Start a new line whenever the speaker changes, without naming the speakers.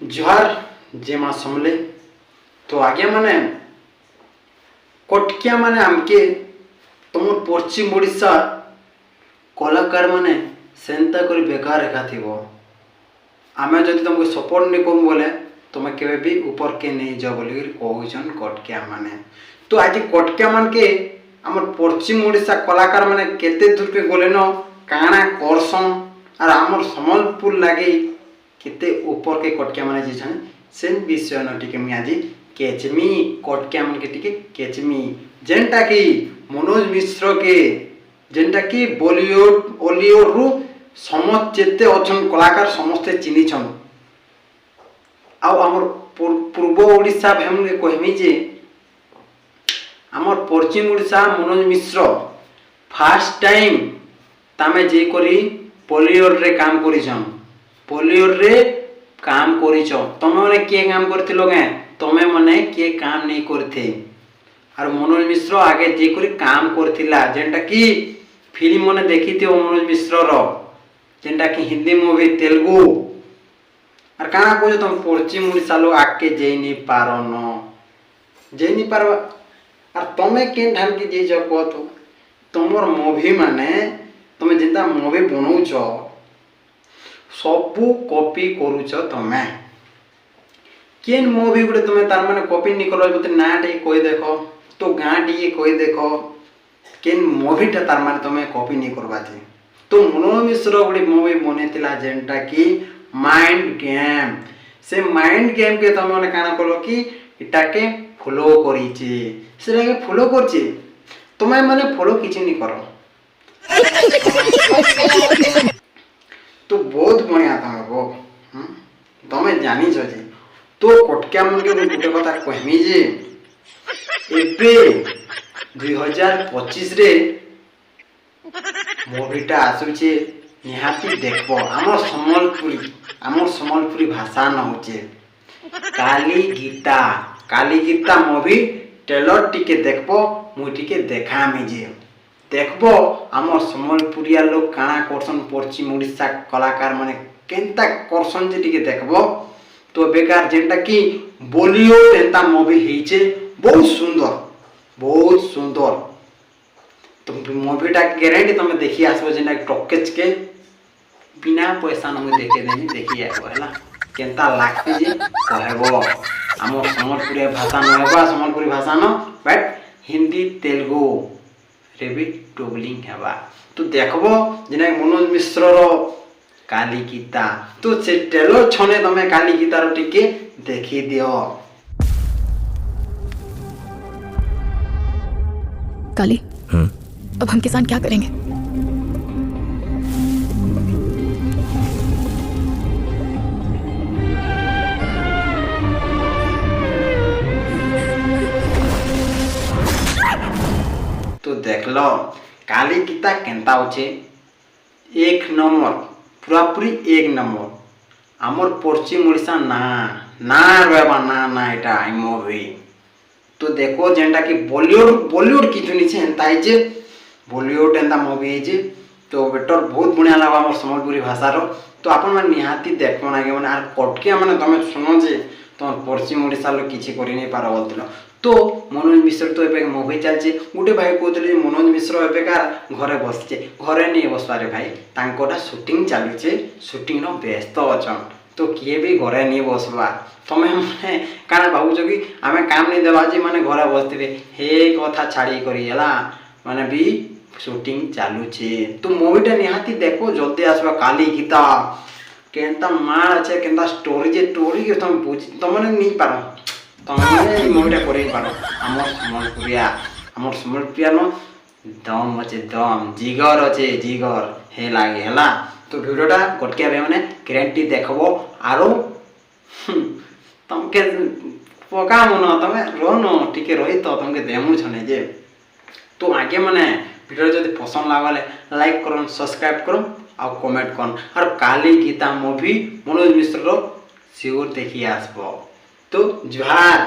जुहार जे माँ समले तो आगे माने कटकिया माने आमके तुम पश्चिम ओडिशा कलाकार माने सेंता करी बेकार रेखा थी आमे जदि तुमको सपोर्ट नहीं करूँ बोले तुम्हें केवे भी ऊपर के नहीं जाओ बोल कहन कटकिया माने। तो आज कटकिया मान के आम पश्चिम ओडिशा कलाकार माने केते दूर के गले न काना करसन और आमर सम्बलपुर लगे केते ऊपर के कटकिया माने जीछन से विषय न टिके मुई आज केचमी कटकिया मान के टिके केचमी जेनटा कि मनोज मिश्र के जेनटा कि बॉलीवुड हॉलीवुड रु समस्त जेते अछन कलाकार समस्ते चिनी छन आउ आमर पूर्व ओडिशा भेमने कहमी जे आमर पश्चिम ओडिशा मनोज मिश्र फर्स्ट टाइम तामे जे करी बॉलीवुड रे काम करिछन बॉलीवुड रे काम करिछ तमे माने के काम करथिलो गे तमे माने के काम नहीं करथे और मनोज मिश्र आगे जे करी काम करथिला जेंटा कि फिल्म माने देखिथिओ मनोज मिश्र रो जेंटा कि हिंदी मूवी तेलुगु और काना को तुम पश्चिम ओडिशा लोग आके जे नहीं पारन जे नहीं पार और तमे के ढाल के जे जको तो तुमर मूवी माने तमे जिंदा मूवी बनौछ सबू कॉपी करूछ तमे केन मूवी गुटे तमे तार माने कॉपी नहीं करबो मते ना टे कोई देखो तो गां टी कोई देखो केन मूवी ता तार माने तमे कॉपी नहीं करबा थी तो मनोज मिश्र गुटे मूवी बनेतिला जेंटा कि माइंड गेम से माइंड गेम के तमे माने काना करलो कि इटा के फॉलो करिछि सेटा के फॉलो करछि तमे माने फॉलो किछि नहीं करो तो बहुत बढ़िया तमे गो तमे जानी छ जे तो कटकिया मन के गोटे कथा कहमी जे एबे 2025 रे मूवीटा आसुचे निहाती देखबो हमर सम्बलपुरी भाषा न होचे काली गीता मूवी ट्रेलर टिके देखबो मु टिके देखामी जे देखबो हमर सम्बलपुरिया लोग काना करसन पश्चिम ओडिशा कलाकार माने केनता करसन जे टिके देखबो तो बेकार जेंटा कि बॉलीवुड एंता मूवी हेचे बहुत सुंदर तो मूवीटा गारंटी तुम देखि आसबो जेना टॉकेज के बिना पैसा न देखे देनी देखि आबो हला केनता लागते जे कहबो हमर सम्बलपुरी भाषा न हेबा सम्बलपुरी भाषा न बट हिंदी तेलुगु रे भी डबलिंग हेबा तो देखबो जेना मनोज मिश्र रो काली गीता तो से ट्रेलर छने तमे काली गीता रो टिके देखि दियो।
काली अब हम किसान क्या करेंगे?
तो देख लो काली गीता केनता होचे एक नंबर पूरा पूरी एक नंबर आमर पश्चिम ओडिशा ना रहबा ना एटा आई मूवी तो देखो जेंटा कि बॉलीवुड किछु नहीं छे एंता है जे बॉलीवुड एंता मूवी है जे तो बेटर बहुत बढ़िया लागबा हमर सम्बलपुरी भाषा रो तो आपन मन निहाती देखो ना के माने आर कटकिया माने तमे सुनो जे तुम पश्चिम ओडिशा लोग किछि करि नहीं पार बोलतिलो तो मनोज मिश्र तो एबे मूवी चलছে गुटे भाई कहतले मनोज मिश्र एबेकार घरे बसचे घरे नहीं बसवारे भाई तांकोटा शूटिंग चलছে शूटिंग नो व्यस्त अछन तो किए भी घरे नहीं बसवा तमे माने काना भाबुछ कि आमे काम नहीं देबा जे माने घरे बसतिबे हे कथा छाड़ी करी हला माने भी शूटिंग चालू छे तो मूवीटा निहाती देखो जल्दी आसबा काली गीता केनता मार আছে केनता स्टोरी के तुम बुझ तमने नहीं पारो तमने मूवीटा करे पारो हमर सम्बलपुरिया नो दम আছে दम जिगर আছে जिगर हे लागे हला तो वीडियोटा कटकिया बे माने ग्यारंटी देखबो आरो तमके पका मन तमे रोनो टिके रही तो तमके देमु छने जे तो आगे माने वीडियो जदि पसंद लागले लाइक करन सब्सक्राइब करन और कमेंट करन और काली गीता मूवी मनोज मिश्र रो सियोर देखि आसबो तो जुहार।